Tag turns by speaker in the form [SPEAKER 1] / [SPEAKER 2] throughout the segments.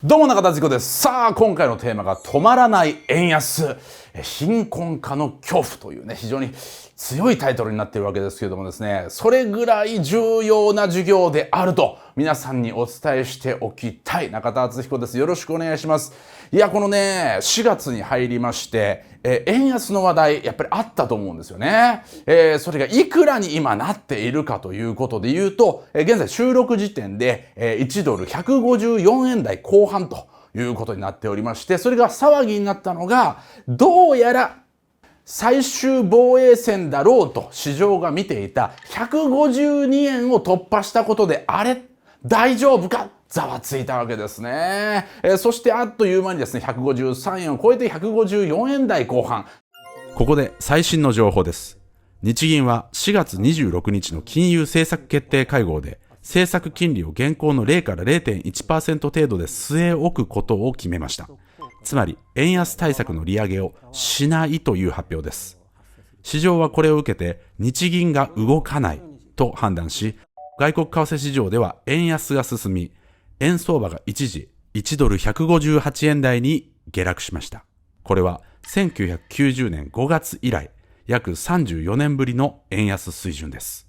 [SPEAKER 1] どうも中田敦子です。さあ、今回のテーマが止まらない円安。貧困化の恐怖というね、非常に強いタイトルになっているわけですけれどもですね、それぐらい重要な授業であると皆さんにお伝えしておきたい中田敦彦です。よろしくお願いします。いや、このね、4月に入りまして、円安の話題やっぱりあったと思うんですよね。それがいくらに今なっているかということで言うと、現在収録時点で、1ドル154円台後半ということになっておりまして、それが騒ぎになったのが、どうやら最終防衛線だろうと市場が見ていた152円を突破したことで、あれ大丈夫かざわついたわけですね。そしてあっという間にですね、153円を超えて154円台後半。
[SPEAKER 2] ここで最新の情報です。日銀は4月26日の金融政策決定会合で、政策金利を現行の0から 0.1% 程度で据え置くことを決めました。つまり、円安対策の利上げをしないという発表です。市場はこれを受けて、日銀が動かないと判断し、外国為替市場では円安が進み、円相場が一時1ドル158円台に下落しました。これは1990年5月以来、約34年ぶりの円安水準です。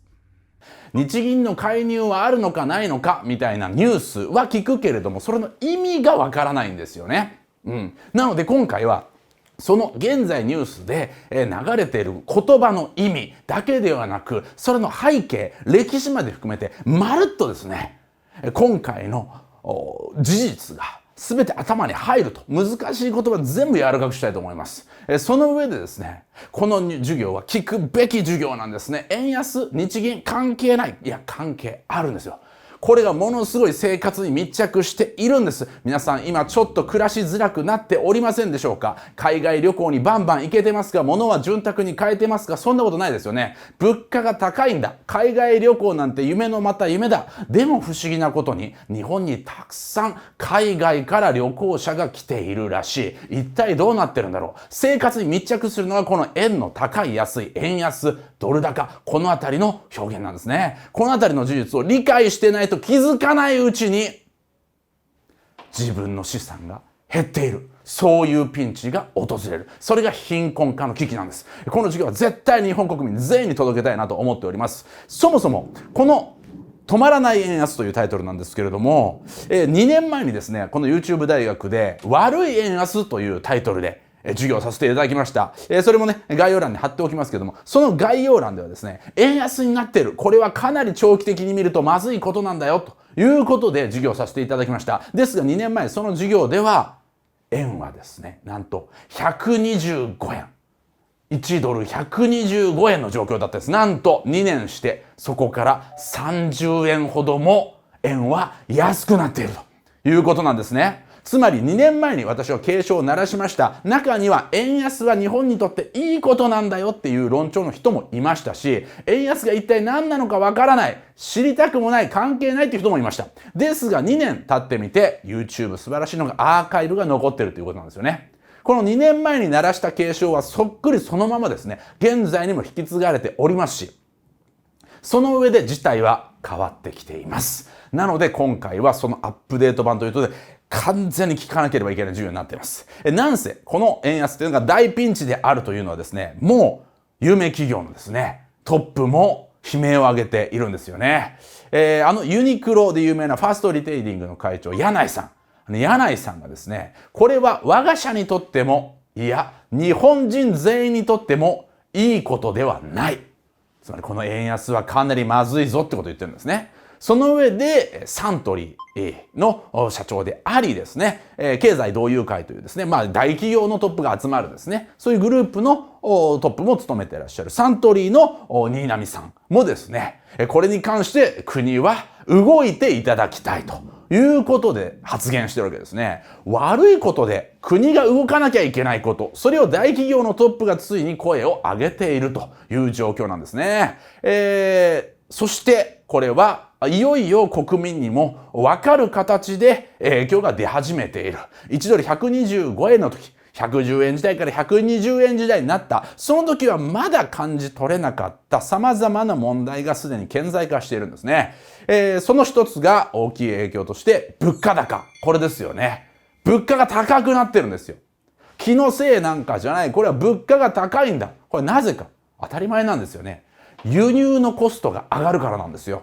[SPEAKER 1] 日銀の介入はあるのかないのかみたいなニュースは聞くけれども、それの意味がわからないんですよね。なので今回はその現在ニュースで流れている言葉の意味だけではなく、それの背景、歴史まで含めてまるっとですね、今回の事実が全て頭に入ると、難しい言葉全部柔らかくしたいと思います。その上でですね、この授業は聞くべき授業なんですね。円安、日銀関係ない。いや、関係あるんですよ。これがものすごい生活に密着しているんです。皆さん今ちょっと暮らしづらくなっておりませんでしょうか？海外旅行にバンバン行けてますか？物は潤沢に買えてますか？そんなことないですよね。物価が高いんだ。海外旅行なんて夢のまた夢だ。でも不思議なことに日本にたくさん海外から旅行者が来ているらしい。一体どうなってるんだろう？生活に密着するのがこの円の高い安い、円安、ドル高、このあたりの表現なんですね。このあたりの事実を理解してないと気づかないうちに自分の資産が減っている、そういうピンチが訪れる。それが貧困化の危機なんです。この授業は絶対に日本国民全員に届けたいなと思っております。そもそもこの止まらない円安というタイトルなんですけれども、2年前にですね、この YouTube 大学で悪い円安というタイトルで授業をさせていただきました。それもね、概要欄に貼っておきますけども、その概要欄ではですね、円安になっている。これはかなり長期的に見るとまずいことなんだよ、ということで授業をさせていただきました。ですが2年前、その授業では、円はですね、なんと125円。1ドル125円の状況だったんです。なんと2年して、そこから30円ほども円は安くなっているということなんですね。つまり2年前に私は警鐘を鳴らしました。中には円安は日本にとっていいことなんだよっていう論調の人もいましたし、円安が一体何なのかわからない、知りたくもない、関係ないっていう人もいました。ですが2年経ってみて YouTube 素晴らしいのがアーカイブが残ってるということなんですよね。この2年前に鳴らした警鐘はそっくりそのままですね、現在にも引き継がれておりますし、その上で事態は変わってきています。なので今回はそのアップデート版ということで完全に聞かなければいけない授業になっています。なんせこの円安というのが大ピンチであるというのはですね、もう有名企業のですねトップも悲鳴を上げているんですよね。ユニクロで有名なファーストリテイリングの会長柳井さん、柳井さんがですね、これは我が社にとっても、いや日本人全員にとってもいいことではない、つまりこの円安はかなりまずいぞってことを言ってるんですね。その上でサントリーの社長でありですね、経済同友会というですね、大企業のトップが集まるですね、そういうグループのトップも務めていらっしゃるサントリーの新浪さんもですね、これに関して国は動いていただきたいということで発言してるわけですね。悪いことで国が動かなきゃいけないこと、それを大企業のトップがついに声を上げているという状況なんですね。そしてこれはいよいよ国民にも分かる形で影響が出始めている。1ドル125円の時、110円時代から120円時代になった。その時はまだ感じ取れなかった様々な問題がすでに顕在化しているんですね。その一つが大きい影響として物価高。これですよね。物価が高くなってるんですよ。気のせいなんかじゃない。これは物価が高いんだ。これなぜか。当たり前なんですよね。輸入のコストが上がるからなんですよ。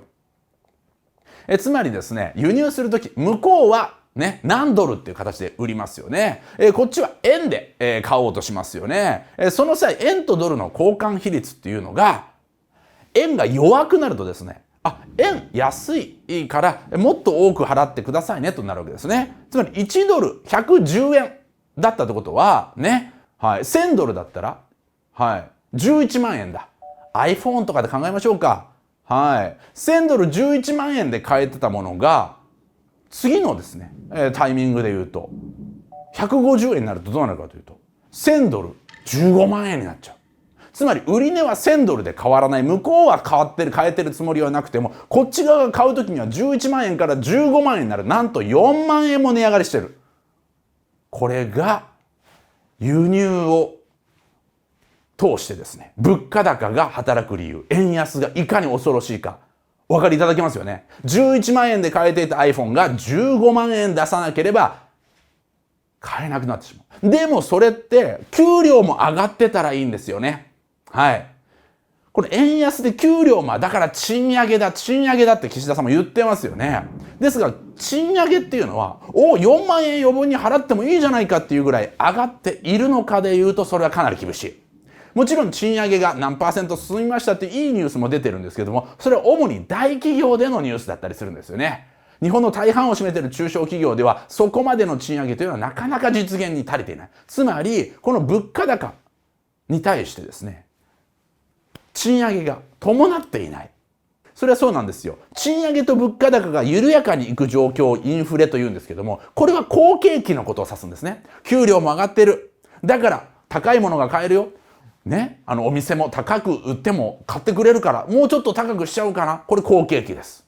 [SPEAKER 1] つまりですね、輸入するとき、向こうはね、何ドルっていう形で売りますよね。こっちは円で、買おうとしますよね。その際、円とドルの交換比率っていうのが、円が弱くなるとですね、円安いからもっと多く払ってくださいねとなるわけですね。つまり1ドル110円だったってことは、ね、はい、1000ドルだったら、はい、11万円だ。iPhone とかで考えましょうか。はい。1000ドル11万円で買えてたものが、次のですね、タイミングで言うと、150円になるとどうなるかというと、1000ドル15万円になっちゃう。つまり、売値は1000ドルで変わらない。向こうは変えてるつもりはなくても、こっち側が買うときには11万円から15万円になる。なんと4万円も値上がりしてる。これが、輸入を通してですね、物価高が働く理由、円安がいかに恐ろしいか、お分かりいただけますよね。11万円で買えていた iPhone が15万円出さなければ買えなくなってしまう。でもそれって給料も上がってたらいいんですよね。はい。これ円安で給料もだから賃上げだって岸田さんも言ってますよね。ですが賃上げっていうのは4万円余分に払ってもいいじゃないかっていうぐらい上がっているのかで言うとそれはかなり厳しい。もちろん賃上げが何%進みましたっていいニュースも出てるんですけども、それは主に大企業でのニュースだったりするんですよね。日本の大半を占めている中小企業ではそこまでの賃上げというのはなかなか実現に足りていない。つまりこの物価高に対してですね、賃上げが伴っていない。それはそうなんですよ。賃上げと物価高が緩やかにいく状況をインフレというんですけども、これは好景気のことを指すんですね。給料も上がってる。だから高いものが買えるよ。ね、お店も高く売っても買ってくれるからもうちょっと高くしちゃうかな。これ好景気です。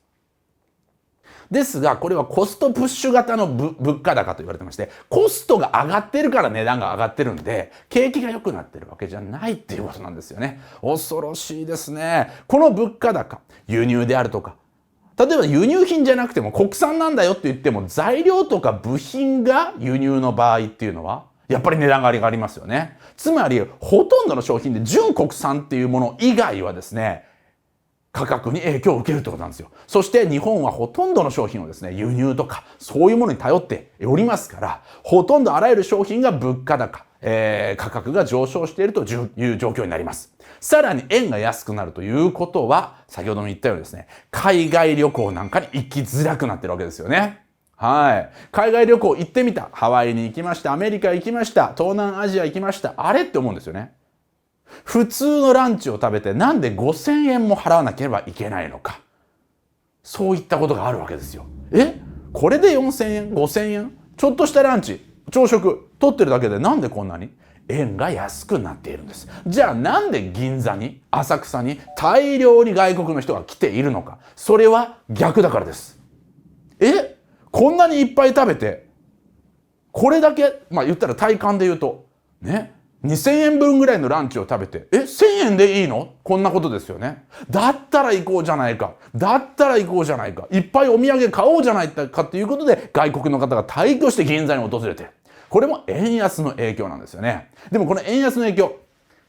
[SPEAKER 1] ですがこれはコストプッシュ型の物価高と言われてまして、コストが上がってるから値段が上がってるんで景気が良くなってるわけじゃないっていうことなんですよね。恐ろしいですね。この物価高、輸入であるとか、例えば輸入品じゃなくても国産なんだよって言っても材料とか部品が輸入の場合っていうのはやっぱり値段が上がりますよね。つまりほとんどの商品で純国産っていうもの以外はですね、価格に影響を受けるってことなんですよ。そして日本はほとんどの商品をですね、輸入とかそういうものに頼っておりますから、ほとんどあらゆる商品が物価高、価格が上昇しているという状況になります。さらに円が安くなるということは、先ほども言ったようにですね、海外旅行なんかに行きづらくなってるわけですよね。はい。海外旅行行ってみた。ハワイに行きました。アメリカ行きました。東南アジア行きました。あれって思うんですよね。普通のランチを食べてなんで5000円も払わなければいけないのか。そういったことがあるわけですよ。これで4000円 ?5000 円ちょっとしたランチ、朝食、取ってるだけでなんでこんなに円が安くなっているんです。じゃあなんで銀座に、浅草に大量に外国の人が来ているのか。それは逆だからです。こんなにいっぱい食べて、これだけ、言ったら体感で言うと、ね、2000円分ぐらいのランチを食べて、1000円でいいの？こんなことですよね。だったら行こうじゃないか。だったら行こうじゃないか。いっぱいお土産買おうじゃないかっていうことで、外国の方が大挙して銀座に訪れてる。これも円安の影響なんですよね。でもこの円安の影響、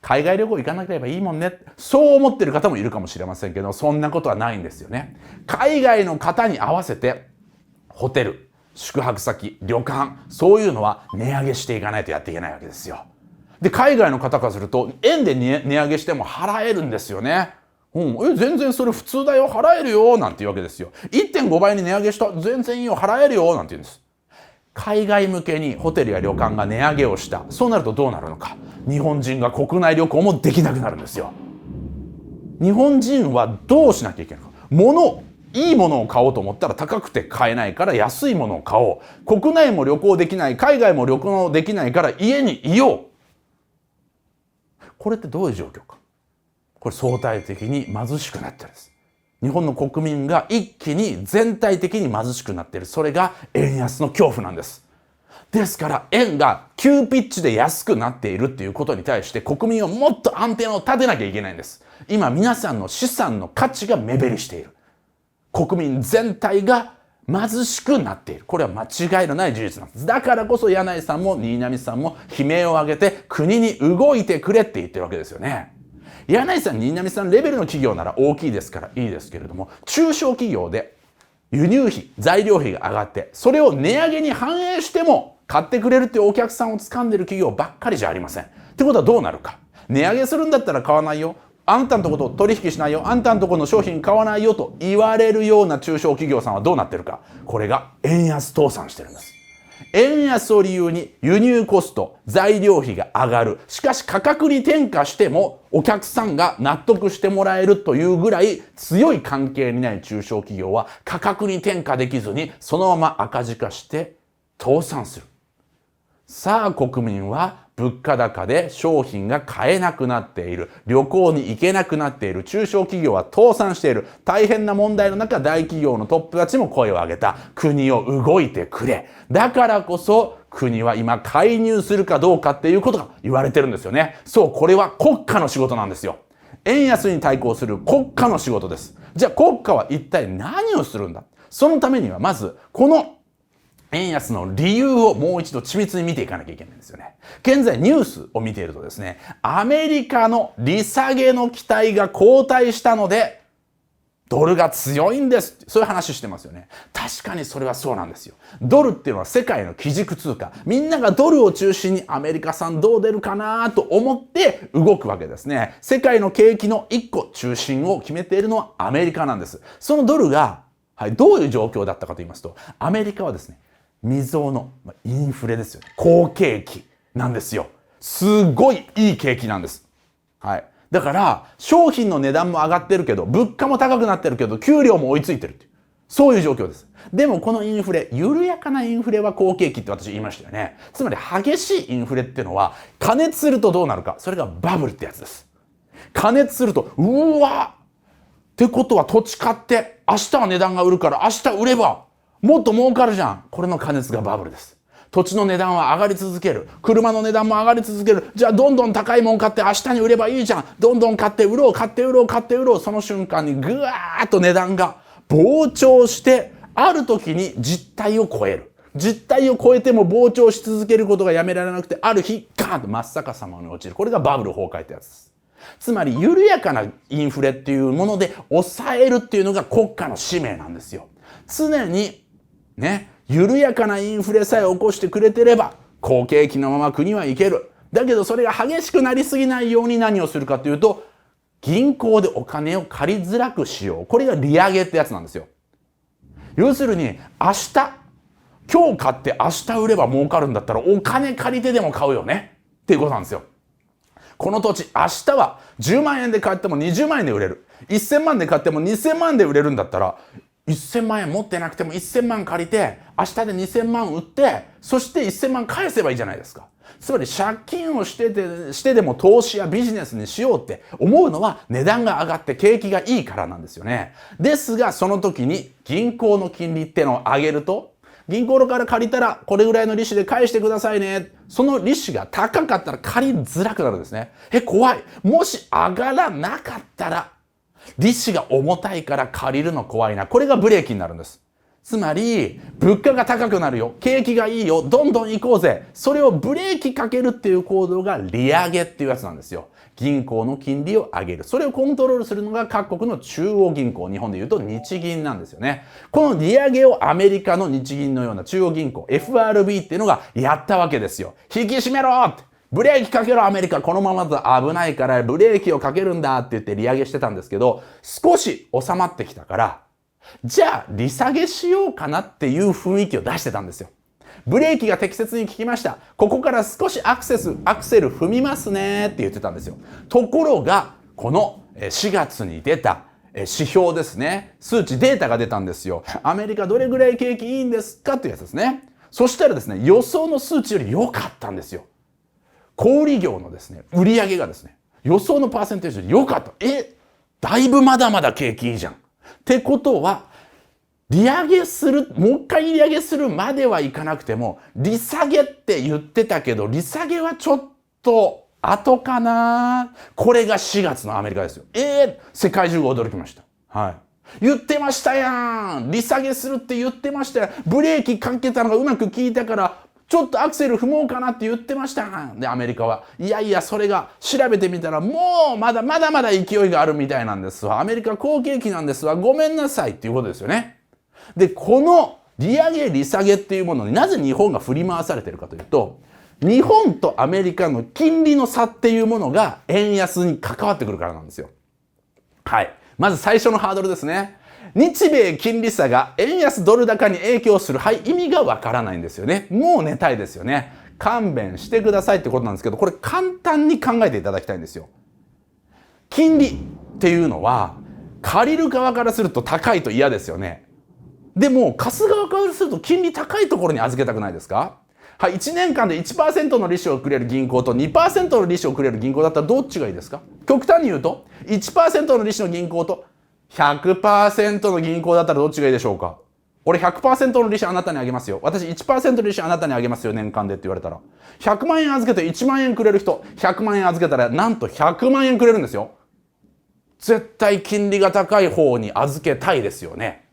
[SPEAKER 1] 海外旅行行かなければいいもんね。そう思ってる方もいるかもしれませんけど、そんなことはないんですよね。海外の方に合わせて、ホテル、宿泊先、旅館、そういうのは値上げしていかないとやっていけないわけですよ。で、海外の方からすると、円で値上げしても払えるんですよね。全然それ普通だよ、払えるよ、なんていうわけですよ。1.5 倍に値上げした、全然いいよ、払えるよ、なんて言うんです。海外向けにホテルや旅館が値上げをした。そうなるとどうなるのか。日本人が国内旅行もできなくなるんですよ。日本人はどうしなきゃいけないのか。いいものを買おうと思ったら高くて買えないから安いものを買おう。国内も旅行できない、海外も旅行できないから家にいよう。これってどういう状況か。これ相対的に貧しくなってるんです。日本の国民が一気に全体的に貧しくなっている。それが円安の恐怖なんです。ですから円が急ピッチで安くなっているっていうことに対して国民はもっとアンテナを立てなきゃいけないんです。今皆さんの資産の価値が目減りしている。国民全体が貧しくなっている。これは間違いのない事実なんです。だからこそ柳井さんも新浪さんも悲鳴を上げて国に動いてくれって言ってるわけですよね。柳井さん、新浪さんレベルの企業なら大きいですからいいですけれども、中小企業で輸入費、材料費が上がって、それを値上げに反映しても買ってくれるっていうお客さんを掴んでる企業ばっかりじゃありません。ってことはどうなるか。値上げするんだったら買わないよ。あんたのとこと取引しないよ。あんたのとこの商品買わないよと言われるような中小企業さんはどうなってるか。これが円安倒産してるんです。円安を理由に輸入コスト、材料費が上がる。しかし価格に転嫁してもお客さんが納得してもらえるというぐらい強い関係にない中小企業は価格に転嫁できずにそのまま赤字化して倒産する。さあ国民は物価高で商品が買えなくなっている。旅行に行けなくなっている。中小企業は倒産している。大変な問題の中、大企業のトップたちも声を上げた。国を動いてくれ。だからこそ国は今介入するかどうかっていうことが言われてるんですよね。そう、これは国家の仕事なんですよ。円安に対抗する国家の仕事です。じゃあ国家は一体何をするんだ。そのためにはまずこの円安の理由をもう一度緻密に見ていかなきゃいけないんですよね。現在ニュースを見ているとですね、アメリカの利下げの期待が後退したので、ドルが強いんです。そういう話してますよね。確かにそれはそうなんですよ。ドルっていうのは世界の基軸通貨。みんながドルを中心にアメリカ産どう出るかなと思って動くわけですね。世界の景気の一個中心を決めているのはアメリカなんです。そのドルが、どういう状況だったかと言いますと、アメリカはですね、未曾有のインフレですよね。好景気なんですよ。すごいいい景気なんです。はい。だから商品の値段も上がってるけど、物価も高くなってるけど、給料も追いついてるっていう。そういう状況です。でもこのインフレ、緩やかなインフレは好景気って私言いましたよね。つまり激しいインフレっていうのは、加熱するとどうなるか。それがバブルってやつです。加熱すると、うわってことは土地買って、明日は値段が売るから明日売れば、もっと儲かるじゃん。これの加熱がバブルです。土地の値段は上がり続ける。車の値段も上がり続ける。じゃあどんどん高いもん買って明日に売ればいいじゃん。どんどん買って売ろう、買って売ろう、買って売ろう。その瞬間にぐわーっと値段が膨張して、ある時に実態を超える。実態を超えても膨張し続けることがやめられなくて、ある日ガーンと真っ逆さまに落ちる。これがバブル崩壊ってやつです。つまり緩やかなインフレっていうもので抑えるっていうのが国家の使命なんですよ。常にね、緩やかなインフレさえ起こしてくれてれば好景気のまま国はいける。だけどそれが激しくなりすぎないように何をするかというと、銀行でお金を借りづらくしよう。これが利上げってやつなんですよ。要するに今日買って明日売れば儲かるんだったらお金借りてでも買うよねっていうことなんですよ。この土地明日は10万円で買っても20万円で売れる。1000万で買っても2000万で売れるんだったら、1000万円持ってなくても1000万借りて明日で2000万売って、そして1000万返せばいいじゃないですか。つまり借金をしてでも投資やビジネスにしようって思うのは値段が上がって景気がいいからなんですよね。ですがその時に銀行の金利ってのを上げると、銀行から借りたらこれぐらいの利子で返してくださいね。その利子が高かったら借りづらくなるんですね。怖い。もし上がらなかったら利子が重たいから借りるの怖いな。これがブレーキになるんです。つまり物価が高くなるよ、景気がいいよ、どんどん行こうぜ。それをブレーキかけるっていう行動が利上げっていうやつなんですよ。銀行の金利を上げる。それをコントロールするのが各国の中央銀行、日本でいうと日銀なんですよね。この利上げをアメリカの日銀のような中央銀行 FRB っていうのがやったわけですよ。引き締めろって、ブレーキかけろアメリカ、このままだと危ないからブレーキをかけるんだって言って利上げしてたんですけど、少し収まってきたから、じゃあ利下げしようかなっていう雰囲気を出してたんですよ。ブレーキが適切に効きました。ここから少しアクセル踏みますねって言ってたんですよ。ところがこの4月に出た指標ですね。数値データが出たんですよ。アメリカどれぐらい景気いいんですかっていうやつですね。そしたらですね、予想の数値より良かったんですよ。小売業のですね、売上がですね、予想のパーセンテージより良かった。だいぶまだまだ景気いいじゃん。ってことは、利上げする、もう一回利上げするまではいかなくても、利下げって言ってたけど、利下げはちょっと後かな。これが4月のアメリカですよ。世界中が驚きました。はい。言ってましたやん。利下げするって言ってましたよ。ブレーキかけたのがうまく効いたから、ちょっとアクセル踏もうかなって言ってましたやん。で、アメリカは、いやいや、それが調べてみたら、もうまだ勢いがあるみたいなんですわ。アメリカ好景気なんですわ。ごめんなさいっていうことですよね。で、この利上げ、利下げっていうものになぜ日本が振り回されているかというと、日本とアメリカの金利の差っていうものが円安に関わってくるからなんですよ。はい。まず最初のハードルですね。日米金利差が円安ドル高に影響する。はい、意味がわからないんですよね。もう寝たいですよね。勘弁してくださいってことなんですけど、これ簡単に考えていただきたいんですよ。金利っていうのは、借りる側からすると高いと嫌ですよね。でも、貸す側からすると金利高いところに預けたくないですか？はい、1年間で 1% の利子をくれる銀行と 2% の利子をくれる銀行だったらどっちがいいですか？極端に言うと、1% の利子の銀行と 100% の銀行だったらどっちがいいでしょうか？俺 100% の利子あなたにあげますよ。私 1% の利子あなたにあげますよ、年間でって言われたら。100万円預けて1万円くれる人、100万円預けたらなんと100万円くれるんですよ。絶対金利が高い方に預けたいですよね。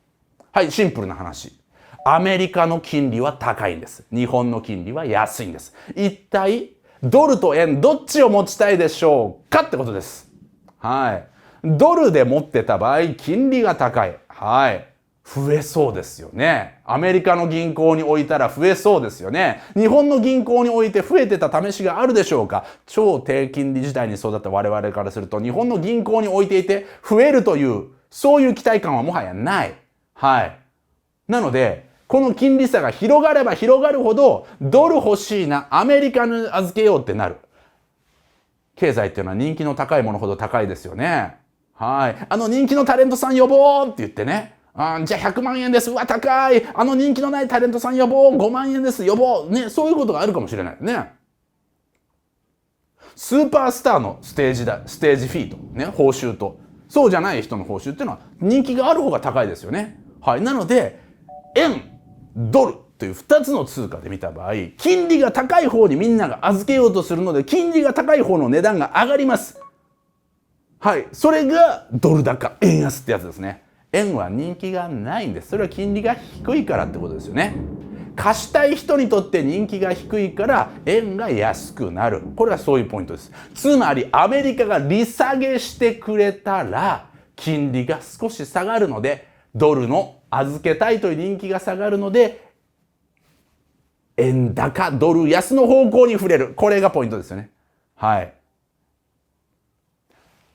[SPEAKER 1] はい、シンプルな話。アメリカの金利は高いんです。日本の金利は安いんです。一体、ドルと円どっちを持ちたいでしょうかってことです。はい。ドルで持ってた場合、金利が高い。はい。増えそうですよね。アメリカの銀行に置いたら増えそうですよね。日本の銀行に置いて増えてた試しがあるでしょうか？超低金利時代に育った我々からすると、日本の銀行に置いていて増えるという、そういう期待感はもはやない。はい。なので、この金利差が広がれば広がるほど、ドル欲しいな、アメリカに預けようってなる。経済っていうのは人気の高いものほど高いですよね。はい。人気のタレントさん呼ぼうって言ってね。じゃあ100万円です。うわ、高い。人気のないタレントさん呼ぼう。5万円です。呼ぼう。ね、そういうことがあるかもしれないね。スーパースターのステージフィーと、ね、報酬と、そうじゃない人の報酬っていうのは人気がある方が高いですよね。はい。なので、円、ドルという2つの通貨で見た場合、金利が高い方にみんなが預けようとするので、金利が高い方の値段が上がります。はい。それがドル高、円安ってやつですね。円は人気がないんです。それは金利が低いからってことですよね。貸したい人にとって人気が低いから円が安くなる。これはそういうポイントです。つまりアメリカが利下げしてくれたら金利が少し下がるので、ドルの預けたいという人気が下がるので、円高、ドル安の方向に触れる。これがポイントですよね。はい。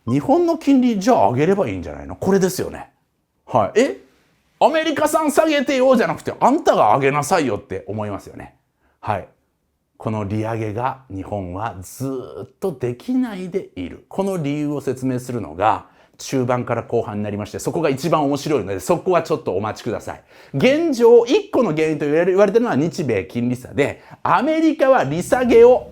[SPEAKER 1] 日本の金利じゃあ上げればいいんじゃないの？これですよね。はい。アメリカ産下げてよじゃなくて、あんたが上げなさいよって思いますよね。はい。この利上げが日本はずっとできないでいる。この理由を説明するのが、中盤から後半になりまして、そこが一番面白いので、そこはちょっとお待ちください。現状、一個の原因と言われてるのは日米金利差で、アメリカは利下げを、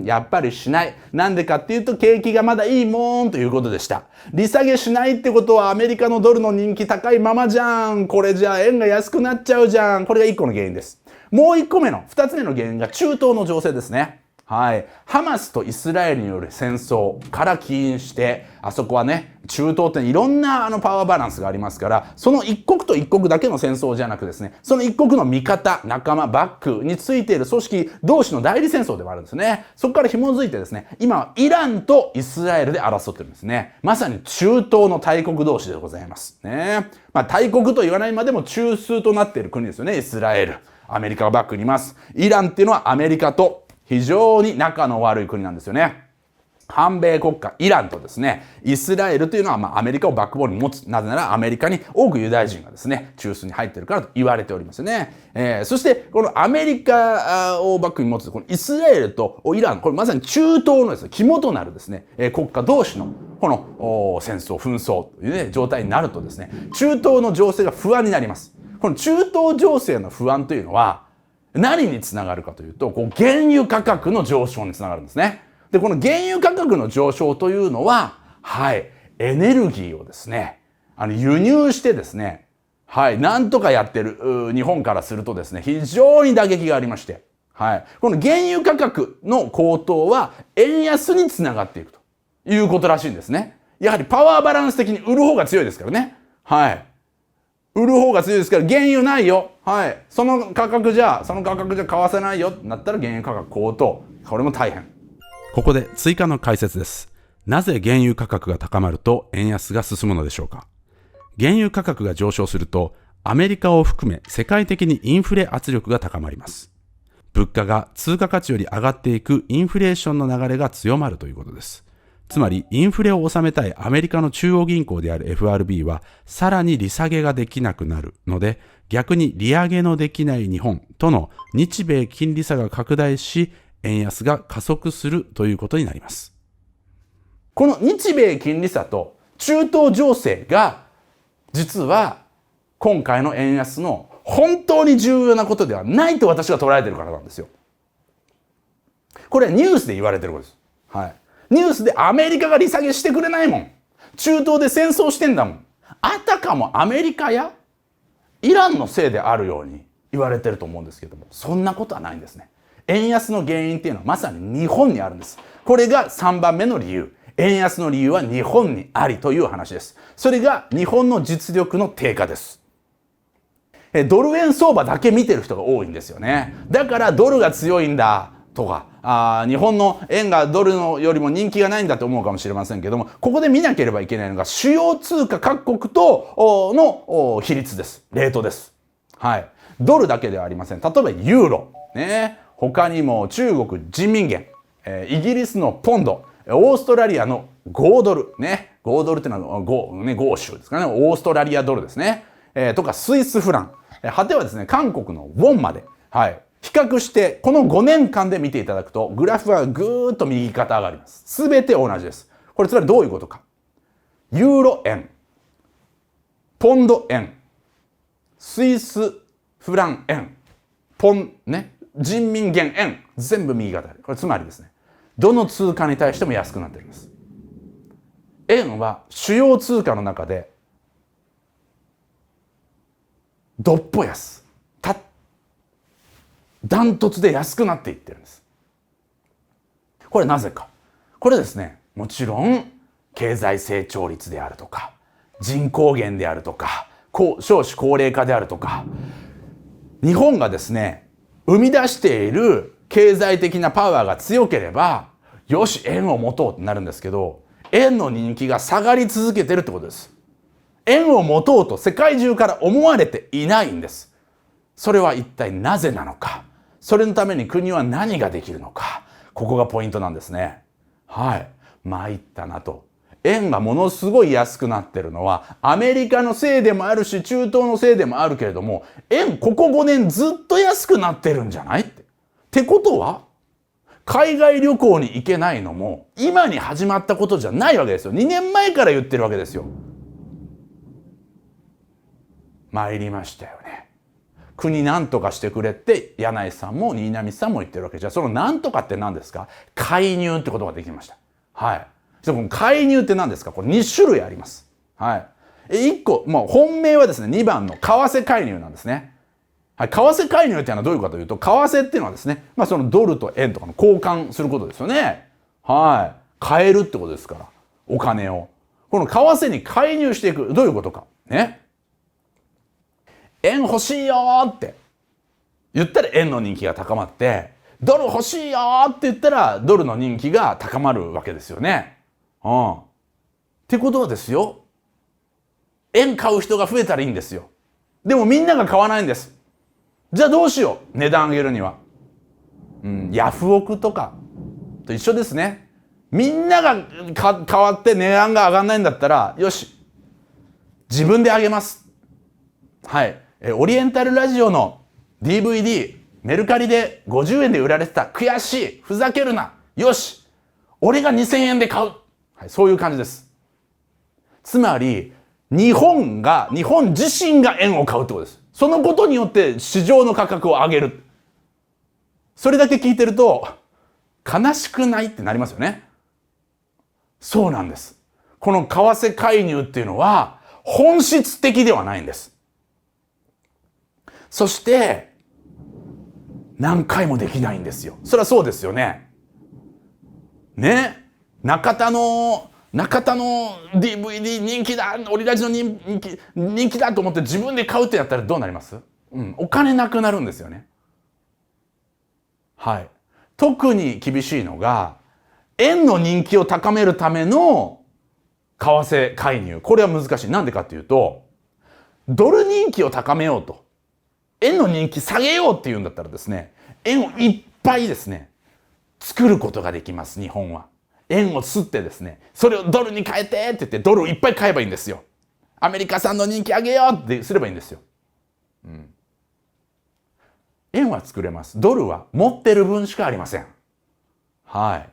[SPEAKER 1] やっぱりしない。なんでかっていうと、景気がまだいいもんということでした。利下げしないってことは、アメリカのドルの人気高いままじゃん。これじゃあ円が安くなっちゃうじゃん。これが一個の原因です。もう一個目の、二つ目の原因が中東の情勢ですね。はい。ハマスとイスラエルによる戦争から起因して、あそこはね、中東っていろんなパワーバランスがありますから、その一国と一国だけの戦争じゃなくですね、その一国の味方、仲間、バックについている組織同士の代理戦争でもあるんですね。そこから紐づいてですね、今はイランとイスラエルで争ってるんですね。まさに中東の大国同士でございますね。大国と言わないまでも中枢となっている国ですよね、イスラエル。アメリカがバックにいます。イランっていうのはアメリカと非常に仲の悪い国なんですよね。反米国家イランとですね、イスラエルというのはアメリカをバックボーンに持つ。なぜならアメリカに多くユダヤ人がですね、中枢に入っているからと言われておりますね。そしてこのアメリカをバックに持つこのイスラエルとイラン、これまさに中東のですね、肝となるですね、国家同士のこの戦争、紛争というね、状態になるとですね、中東の情勢が不安になります。この中東情勢の不安というのは何につながるかというと、原油価格の上昇につながるんですね。で、この原油価格の上昇というのは、はい、エネルギーをですね、輸入してですね、はい、なんとかやってる日本からするとですね、非常に打撃がありまして、はい、この原油価格の高騰は円安につながっていくということらしいんですね。やはりパワーバランス的に売る方が強いですからね。はい。売る方が強いですから原油ないよ。はい。その価格じゃ買わせないよ。なったら原油価格高騰。これも大変。
[SPEAKER 2] ここで追加の解説です。なぜ原油価格が高まると円安が進むのでしょうか。原油価格が上昇するとアメリカを含め世界的にインフレ圧力が高まります。物価が通貨価値より上がっていくインフレーションの流れが強まるということです。つまりインフレを収めたいアメリカの中央銀行である FRB はさらに利下げができなくなるので、逆に利上げのできない日本との日米金利差が拡大し、円安が加速するということになります。
[SPEAKER 1] この日米金利差と中東情勢が実は今回の円安の本当に重要なことではないと私が捉えてるからなんですよ。これはニュースで言われてることです。はい。ニュースでアメリカが利下げしてくれないもん。中東で戦争してんだもん。あたかもアメリカやイランのせいであるように言われてると思うんですけども、そんなことはないんですね。円安の原因っていうのはまさに日本にあるんです。これが3番目の理由。円安の理由は日本にありという話です。それが日本の実力の低下です。ドル円相場だけ見てる人が多いんですよね。だからドルが強いんだとか、日本の円がドルのよりも人気がないんだと思うかもしれませんけども、ここで見なければいけないのが主要通貨各国との比率です。レートです。はい。ドルだけではありません。例えばユーロ、ね、他にも中国人民元、イギリスのポンド、オーストラリアの5ドル、ね、5ドルってのは豪州ですかね、オーストラリアドルですね、とかスイスフラン、果てはですね、韓国のウォンまで、はい、比較してこの5年間で見ていただくとグラフはぐーっと右肩上がります。すべて同じです。これつまりどういうことか。ユーロ円、ポンド円、スイスフラン円、人民元円、全部右肩上がり。これつまりですね、どの通貨に対しても安くなってるんです。円は主要通貨の中でどっぽ安、ダントツで安くなっていってるんです。これなぜか。これですね、もちろん経済成長率であるとか、人口減であるとか、少子高齢化であるとか、日本がですね、生み出している経済的なパワーが強ければ、よし、円を持とうってなるんですけど、円の人気が下がり続けてるってことです。円を持とうと世界中から思われていないんです。それは一体なぜなのか。それのために国は何ができるのか。ここがポイントなんですね。はい。参ったなと。円がものすごい安くなってるのはアメリカのせいでもあるし、中東のせいでもあるけれども、円ここ5年ずっと安くなってるんじゃないって。ってことは、海外旅行に行けないのも今に始まったことじゃないわけですよ。2年前から言ってるわけですよ。参りましたよね。国なんとかしてくれって柳井さんも新浪さんも言ってるわけじゃ、そのなんとかって何ですか。介入ってことができました。はい。この介入って何ですか。これ2種類あります。はい。1個、本命はですね、2番の為替介入なんですね。はい。為替介入っていうのはどういうかというと、為替っていうのはですね、そのドルと円とかの交換することですよね。はい。買えるってことですから、お金を。この為替に介入していく。どういうことか。ね。円欲しいよーって言ったら円の人気が高まって、ドル欲しいよーって言ったらドルの人気が高まるわけですよね。ってことはですよ、円買う人が増えたらいいんですよ。でもみんなが買わないんです。じゃあどうしよう、値段上げるには。ヤフオクとかと一緒ですね。みんなが変わって値段が上がんないんだったら、よし、自分で上げます。はい。オリエンタルラジオの DVD メルカリで50円で売られてた。悔しい、ふざけるな、よし、俺が2000円で買う。はい、そういう感じです。つまり日本自身が円を買うってことです。そのことによって市場の価格を上げる。それだけ聞いてると悲しくないってなりますよね。そうなんです。この為替介入っていうのは本質的ではないんです。そして何回もできないんですよ。そりゃそうですよね。ね、中田の DVD 人気だ、オリラジの人気だと思って自分で買うってやったらどうなります？お金なくなるんですよね。はい。特に厳しいのが、円の人気を高めるための為替介入。これは難しい。なんでかっていうと、ドル人気を高めようと、円の人気下げようっていうんだったらですね、円をいっぱいですね、作ることができます、日本は。円を吸ってですね、それをドルに変えてって言ってドルをいっぱい買えばいいんですよ。アメリカ産の人気上げようってすればいいんですよ。円は作れます。ドルは持ってる分しかありません。はい。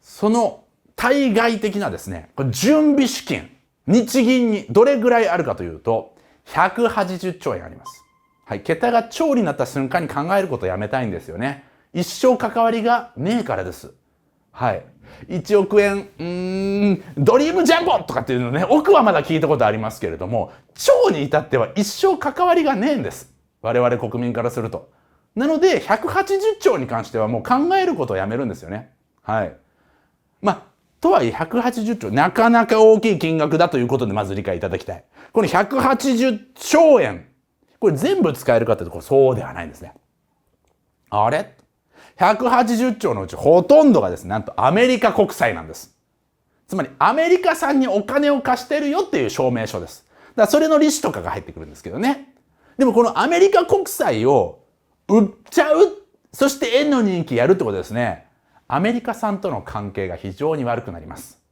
[SPEAKER 1] その対外的なですね、準備資金、日銀にどれぐらいあるかというと、180兆円あります。はい。桁が兆になった瞬間に考えることをやめたいんですよね。一生関わりがねえからです。はい。1億円、ドリームジャンボとかっていうのね、億はまだ聞いたことありますけれども、兆に至っては一生関わりがねえんです。我々国民からすると。なので、180兆に関してはもう考えることをやめるんですよね。はい。とはいえ180兆、なかなか大きい金額だということでまず理解いただきたい。この180兆円、これ全部使えるかというとそうではないんですね。あれ ?180 兆のうちほとんどがですね、なんとアメリカ国債なんです。つまりアメリカ産にお金を貸してるよっていう証明書です。だからそれの利子とかが入ってくるんですけどね。でもこのアメリカ国債を売っちゃう、そして円の人気やるってことですね。アメリカ産との関係が非常に悪くなります。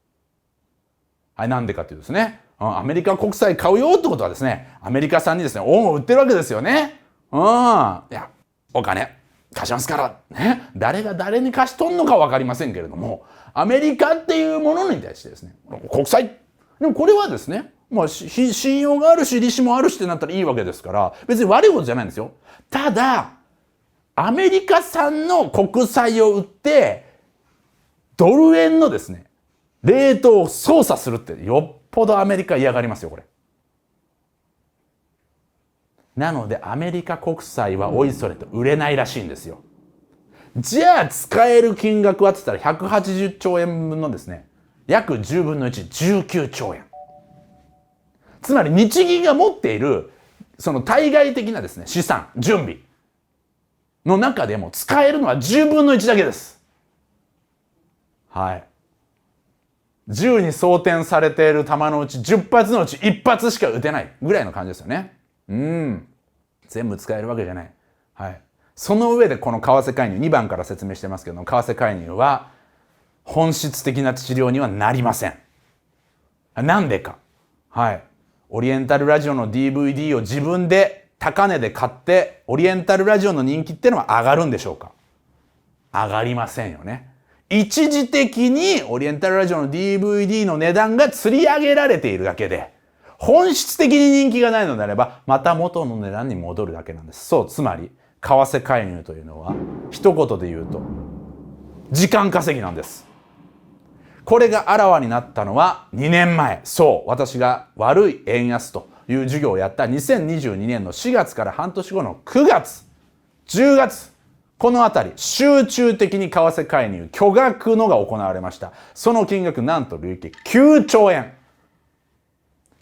[SPEAKER 1] はい、なんでかというとですね、アメリカ国債買うよってことはですね、アメリカ産にですね、恩を売ってるわけですよね。いや、お金貸しますから、ね、誰が誰に貸しとんのかわかりませんけれども、アメリカっていうものに対してですね、国債。でもこれはですね、信用があるし、利子もあるしってなったらいいわけですから、別に悪いことじゃないんですよ。ただ、アメリカ産の国債を売って、ドル円のですね、レートを操作するってよっぽどアメリカ嫌がりますよ、これ。なのでアメリカ国債はおいそれと売れないらしいんですよ。じゃあ使える金額はって言ったら180兆円分のですね、約10分の1、19兆円。つまり日銀が持っているその対外的なですね、資産、準備の中でも使えるのは10分の1だけです。はい。10に装填されている弾のうち10発のうち1発しか撃てないぐらいの感じですよね。全部使えるわけじゃない。はい。その上でこの為替介入、2番から説明してますけども、為替介入は本質的な治療にはなりません。なんでか。はい。オリエンタルラジオの DVD を自分で高値で買って、オリエンタルラジオの人気っていうのは上がるんでしょうか？上がりませんよね。一時的にオリエンタルラジオの DVD の値段が釣り上げられているだけで、本質的に人気がないのであれば、また元の値段に戻るだけなんです。そう、つまり、為替介入というのは、一言で言うと、時間稼ぎなんです。これがあらわになったのは2年前。そう、私が悪い円安という授業をやった2022年の4月から半年後の9月、10月、このあたり、集中的に為替介入、巨額のが行われました。その金額、なんと累計9兆円。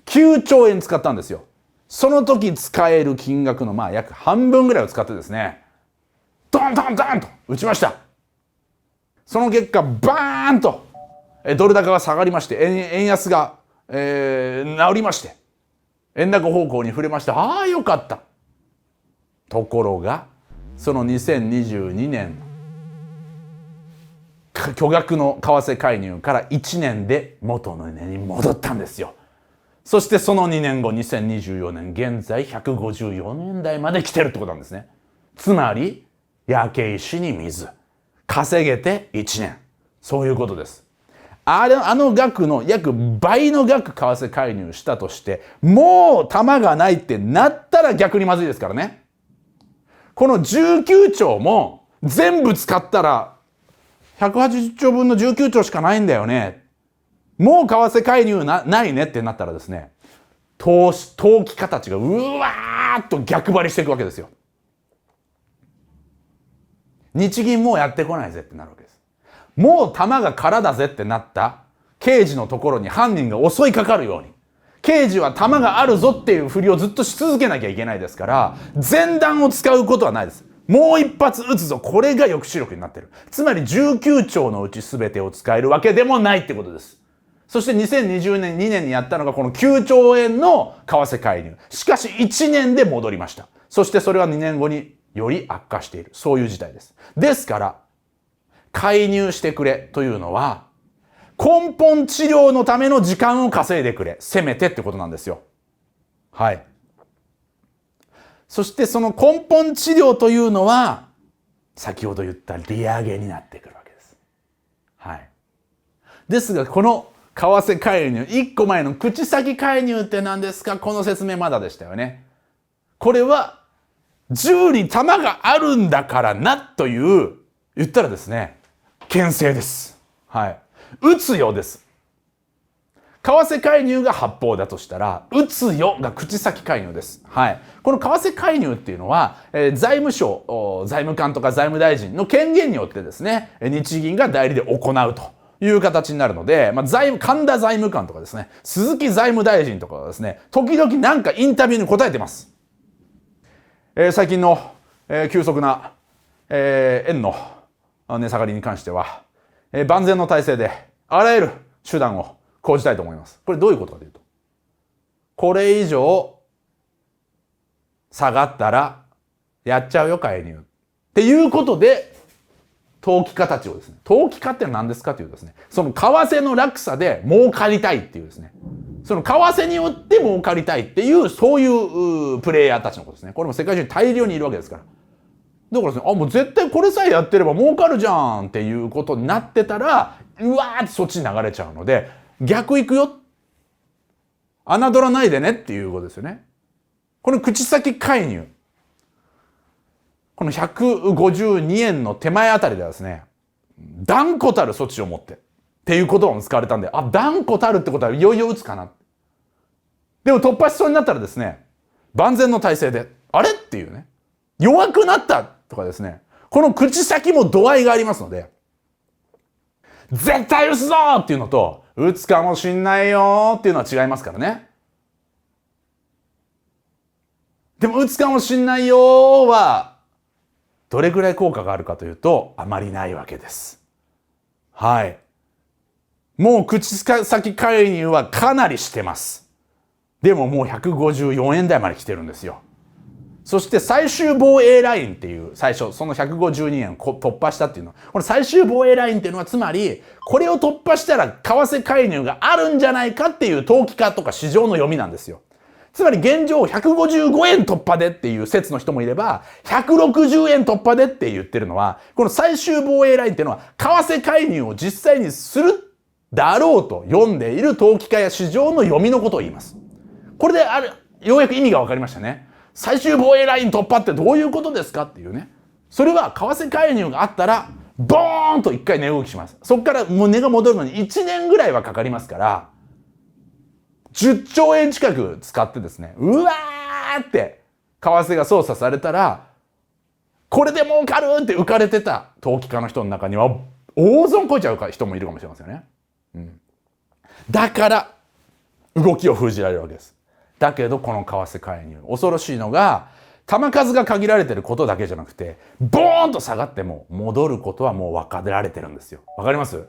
[SPEAKER 1] 9兆円使ったんですよ。その時使える金額の約半分ぐらいを使ってですね、ドンドンドンと打ちました。その結果、バーンとドル高が下がりまして、円安が、治りまして、円高方向に触れまして、ああ、よかった。ところが、その2022年、巨額の為替介入から1年で元の値に戻ったんですよ。そしてその2年後、2024年、現在154年台まで来てるってことなんですね。つまり、焼け石に水。稼げて1年。そういうことです。あの額の約倍の額為替介入したとして、もう玉がないってなったら逆にまずいですからね。この19兆も全部使ったら180兆分の19兆しかないんだよね。もう為替介入ないねってなったらですね、投機家たちがうわーっと逆張りしていくわけですよ。日銀もうやってこないぜってなるわけです。もう弾が空だぜってなった刑事のところに犯人が襲いかかるように、刑事は弾があるぞっていうふりをずっとし続けなきゃいけないですから、前段を使うことはないです。もう一発撃つぞ、これが抑止力になってる。つまり19兆のうち全てを使えるわけでもないってことです。そして2020年2年にやったのがこの9兆円の為替介入。しかし1年で戻りました。そしてそれは2年後により悪化している。そういう事態です。ですから、介入してくれというのは、根本治療のための時間を稼いでくれ。せめてってことなんですよ。はい。そしてその根本治療というのは、先ほど言った利上げになってくるわけです。はい。ですが、この為替介入、1個前の口先介入って何ですか？この説明まだでしたよね。これは、銃に弾があるんだからなという、言ったらですね、牽制です。はい。撃つよです。為替介入が発砲だとしたら、撃つよが口先介入です。はい。この為替介入っていうのは、財務省、財務官とか財務大臣の権限によってですね、日銀が代理で行うという形になるので、神田財務官とかですね、鈴木財務大臣とかはですね、時々なんかインタビューに答えてます。最近の、急速な、円の値下がりに関しては、万全の体制であらゆる手段を講じたいと思います。これどういうことかというと、これ以上下がったらやっちゃうよ介入っていうことで、投機家たちをですね、投機家って何ですかというとですね、その為替の落差で儲かりたいっていうですね、その為替によって儲かりたいっていう、そういうプレイヤーたちのことですね。これも世界中に大量にいるわけですから。だからですね、もう絶対これさえやってれば儲かるじゃんっていうことになってたら、うわーってそっちに流れちゃうので、逆行くよ。侮らないでねっていうことですよね。この口先介入。この152円の手前あたりではですね、断固たる措置を持ってっていう言葉も使われたんで、断固たるってことはいよいよ打つかな。でも突破しそうになったらですね、万全の体制で、あれっていうね、弱くなったとかですね、この口先も度合いがありますので、絶対打つぞっていうのと、打つかもしんないよっていうのは違いますからね。でも打つかもしんないよは、どれぐらい効果があるかというと、あまりないわけです。はい。もう口先介入はかなりしてます。でももう154円台まで来てるんですよ。そして最終防衛ラインっていう、最初、その152円を突破したっていうのは、この最終防衛ラインっていうのはつまり、これを突破したら為替介入があるんじゃないかっていう投機家とか市場の読みなんですよ。つまり現状155円突破でっていう説の人もいれば、160円突破でって言ってるのは、この最終防衛ラインっていうのは、為替介入を実際にするだろうと読んでいる投機家や市場の読みのことを言います。これでようやく意味が分かりましたね。最終防衛ライン突破ってどういうことですかっていうね。それは為替介入があったら、ボーンと一回値動きします。そこからもう値が戻るのに1年ぐらいはかかりますから、10兆円近く使ってですね、うわーって為替が操作されたら、これで儲かるって浮かれてた投機家の人の中には、大損こいちゃう人もいるかもしれませんよね。だから、動きを封じられるわけです。だけどこの為替介入、恐ろしいのが、弾数が限られてることだけじゃなくて、ボーンと下がっても戻ることはもう分かられてるんですよ。わかります？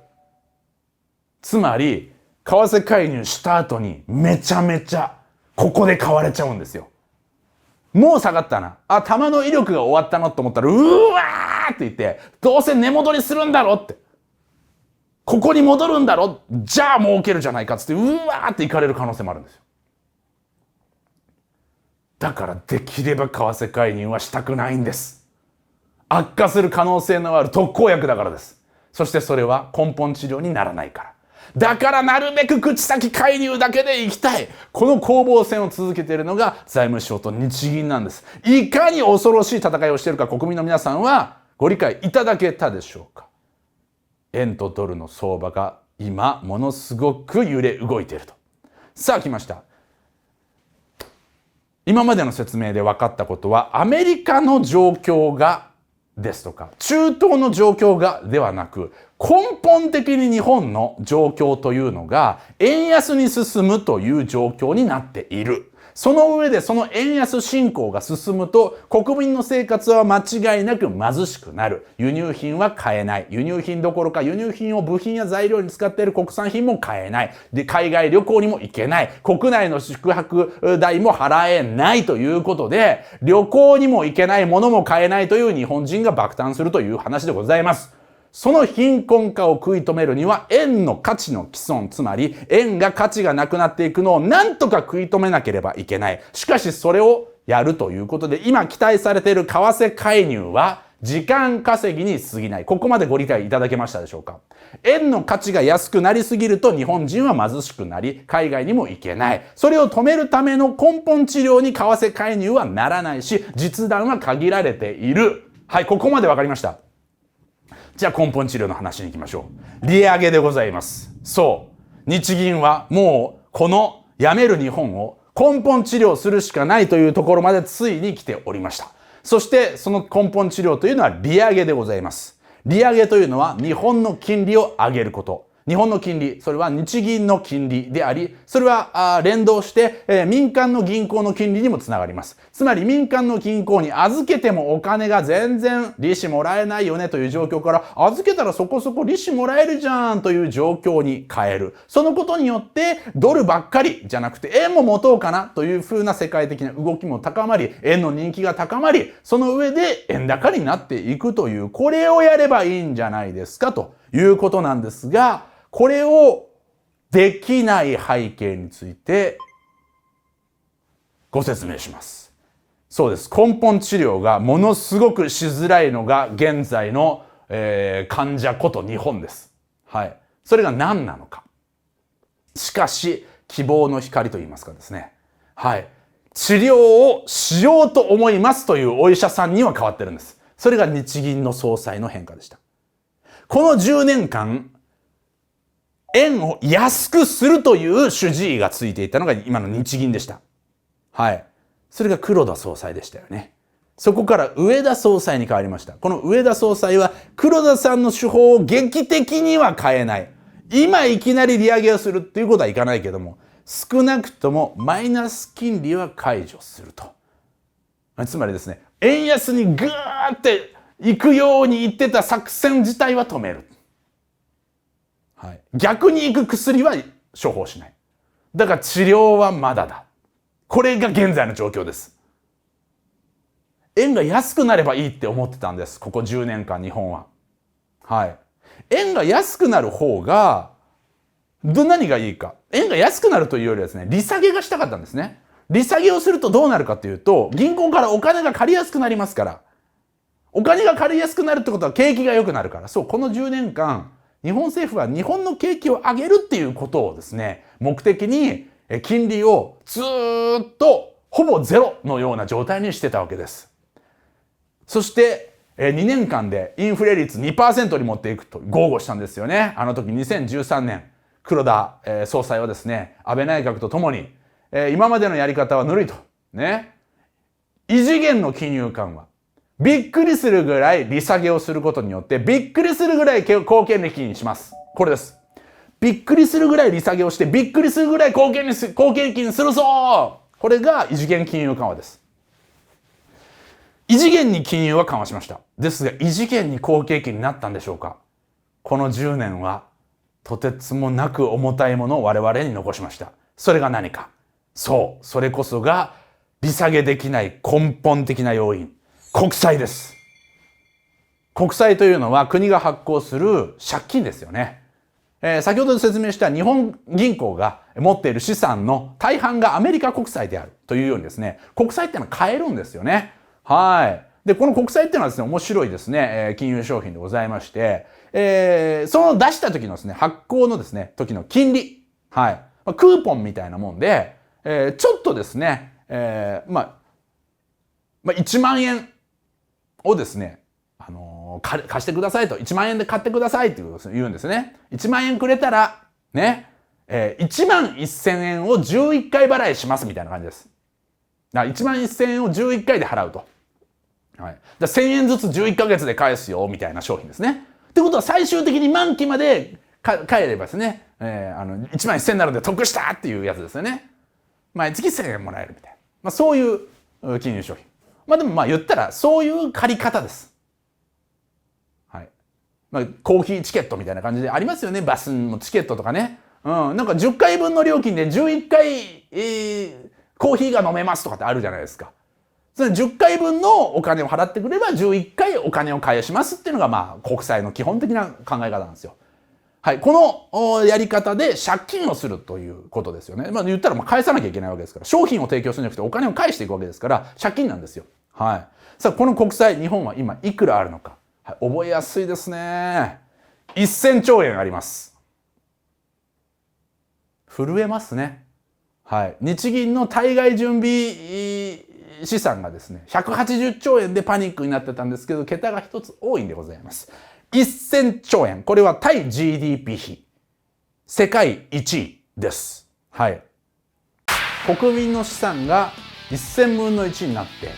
[SPEAKER 1] つまり、為替介入した後にめちゃめちゃここで買われちゃうんですよ。もう下がったな。弾の威力が終わったなと思ったら、うわーって言って、どうせ値戻りするんだろって。ここに戻るんだろ、じゃあ儲けるじゃないかっつって、うわーっていかれる可能性もあるんですよ。だからできれば為替介入はしたくないんです。悪化する可能性のある特効薬だからです。そしてそれは根本治療にならないから。だからなるべく口先介入だけでいきたい。この攻防戦を続けているのが財務省と日銀なんです。いかに恐ろしい戦いをしているか国民の皆さんはご理解いただけたでしょうか。円とドルの相場が今ものすごく揺れ動いていると。さあ来ました。今までの説明で分かったことは、アメリカの状況がですとか、中東の状況がではなく、根本的に日本の状況というのが、円安に進むという状況になっている。その上でその円安進行が進むと、国民の生活は間違いなく貧しくなる。輸入品は買えない。輸入品どころか輸入品を部品や材料に使っている国産品も買えない。で、海外旅行にも行けない。国内の宿泊代も払えないということで、旅行にも行けない、物も買えないという日本人が爆誕するという話でございます。その貧困化を食い止めるには円の価値の毀損、つまり円が価値がなくなっていくのを何とか食い止めなければいけない。しかしそれをやるということで、今期待されている為替介入は時間稼ぎに過ぎない。ここまでご理解いただけましたでしょうか。円の価値が安くなりすぎると日本人は貧しくなり、海外にも行けない。それを止めるための根本治療に為替介入はならないし、実弾は限られている。はい、ここまでわかりました。じゃあ根本治療の話に行きましょう。利上げでございます。そう。日銀はもうこのやめる日本を根本治療するしかないというところまでついに来ておりました。そしてその根本治療というのは利上げでございます。利上げというのは日本の金利を上げること。日本の金利、それは日銀の金利であり、それは連動して、民間の銀行の金利にもつながります。つまり民間の銀行に預けてもお金が全然利子もらえないよねという状況から、預けたらそこそこ利子もらえるじゃんという状況に変える。そのことによってドルばっかりじゃなくて円も持とうかなという風な世界的な動きも高まり、円の人気が高まり、その上で円高になっていくという、これをやればいいんじゃないですかということなんですが、これをできない背景についてご説明します。そうです。根本治療がものすごくしづらいのが現在の、患者こと日本です。はい。それが何なのか。しかし希望の光と言いますかですね。はい。治療をしようと思いますというお医者さんには変わってるんです。それが日銀の総裁の変化でした。この10年間、円を安くするという主治医がついていたのが今の日銀でした。はい。それが黒田総裁でしたよね。そこから植田総裁に変わりました。この植田総裁は黒田さんの手法を劇的には変えない。今いきなり利上げをするっていうことはいかないけども、少なくともマイナス金利は解除すると。つまりですね、円安にグーって行くように言ってた作戦自体は止める。はい、逆に行く薬は処方しない。だから治療はまだだ。これが現在の状況です。円が安くなればいいって思ってたんです。ここ10年間日本は。はい。円が安くなる方が、何がいいか。円が安くなるというよりはですね、利下げがしたかったんですね。利下げをするとどうなるかというと、銀行からお金が借りやすくなりますから。お金が借りやすくなるってことは景気が良くなるから。そう、この10年間、日本政府は日本の景気を上げるっていうことをですね、目的に金利をずーっとほぼゼロのような状態にしてたわけです。そして2年間でインフレ率 2% に持っていくと豪語したんですよね。あの時2013年、黒田総裁はですね、安倍内閣とともに今までのやり方はぬるいと。ね。異次元の金融緩和。びっくりするぐらい利下げをすることによって、びっくりするぐらい貢献益にします。これです。びっくりするぐらい利下げをして、びっくりするぐらい貢献益にするぞ。これが異次元金融緩和です。異次元に金融は緩和しました。ですが、異次元に好景気になったんでしょうか。この10年は、とてつもなく重たいものを我々に残しました。それが何か。そう、それこそが利下げできない根本的な要因。国債です。国債というのは国が発行する借金ですよね。先ほど説明した日本銀行が持っている資産の大半がアメリカ国債であるというようにですね、国債っていうのは買えるんですよね。はい。で、この国債っていうのはですね、面白いですね、金融商品でございまして、その出した時のですね、発行のですね、時の金利。はい。クーポンみたいなもんで、ちょっとですね、1万円をですね、貸してくださいと。1万円で買ってくださいっていうことを言うんですね。1万円くれたら、ね、1万1000円を11回払いしますみたいな感じです。1万1000円を11回で払うと。はい、だ1000円ずつ11ヶ月で返すよみたいな商品ですね。ってことは最終的に満期まで返ればですね、1万1000円になるので得したっていうやつですよね。毎月1000円もらえるみたいな、そういう金融商品。でも言ったらそういう借り方です。はい。コーヒーチケットみたいな感じでありますよね。バスのチケットとかね。なんか10回分の料金で11回、コーヒーが飲めますとかってあるじゃないですか。それ10回分のお金を払ってくれば11回お金を返しますっていうのが国債の基本的な考え方なんですよ。はい、このやり方で借金をするということですよね。言ったら返さなきゃいけないわけですから、商品を提供するんじゃなくてお金を返していくわけですから借金なんですよ。はい。さあこの国債日本は今いくらあるのか、はい、覚えやすいですね。1000兆円あります。震えますね。はい。日銀の対外準備資産がですね180兆円でパニックになってたんですけど、桁が一つ多いんでございます。1000兆円、これは対 GDP 比世界1位です。はい。国民の資産が1000分の1になって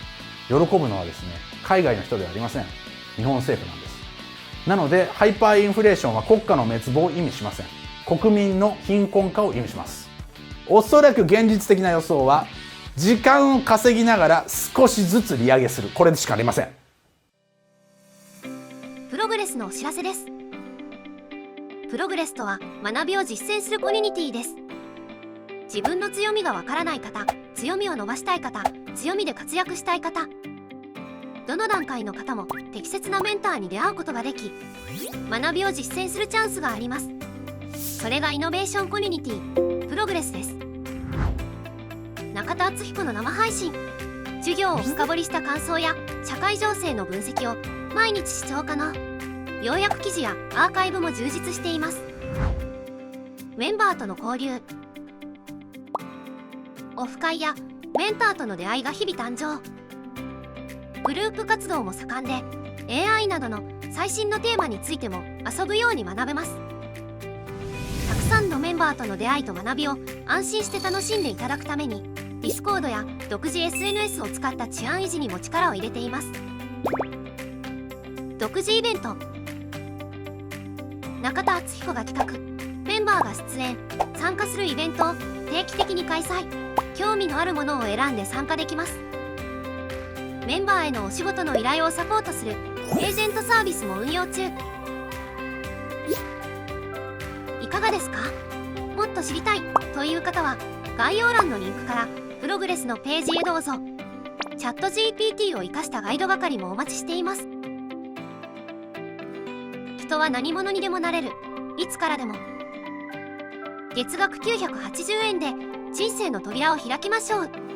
[SPEAKER 1] 喜ぶのはですね海外の人ではありません。日本政府なんです。なのでハイパーインフレーションは国家の滅亡を意味しません。国民の貧困化を意味します。おそらく現実的な予想は時間を稼ぎながら少しずつ利上げする、これしかありません。
[SPEAKER 3] プログレスのお知らせです。プログレスとは学びを実践するコミュニティです。自分の強みがわからない方、強みを伸ばしたい方、強みで活躍したい方、どの段階の方も適切なメンターに出会うことができ、学びを実践するチャンスがあります。それがイノベーションコミュニティプログレスです。中田敦彦の生配信、授業を深掘りした感想や社会情勢の分析を毎日視聴可能。要約記事やアーカイブも充実しています。メンバーとの交流、オフ会やメンターとの出会いが日々誕生。グループ活動も盛んで AI などの最新のテーマについても遊ぶように学べます。たくさんのメンバーとの出会いと学びを安心して楽しんでいただくためにDiscord や独自 SNS を使った治安維持にも力を入れています。独自イベント、中田敦彦が企画、メンバーが出演参加するイベントを定期的に開催。興味のあるものを選んで参加できます。メンバーへのお仕事の依頼をサポートするエージェントサービスも運用中。いかがですか？もっと知りたいという方は概要欄のリンクからプログレスのページへどうぞ。チャット GPT を生かしたガイド係もお待ちしています。人は何者にでもなれる、いつからでも。月額980円で人生の扉を開きましょう。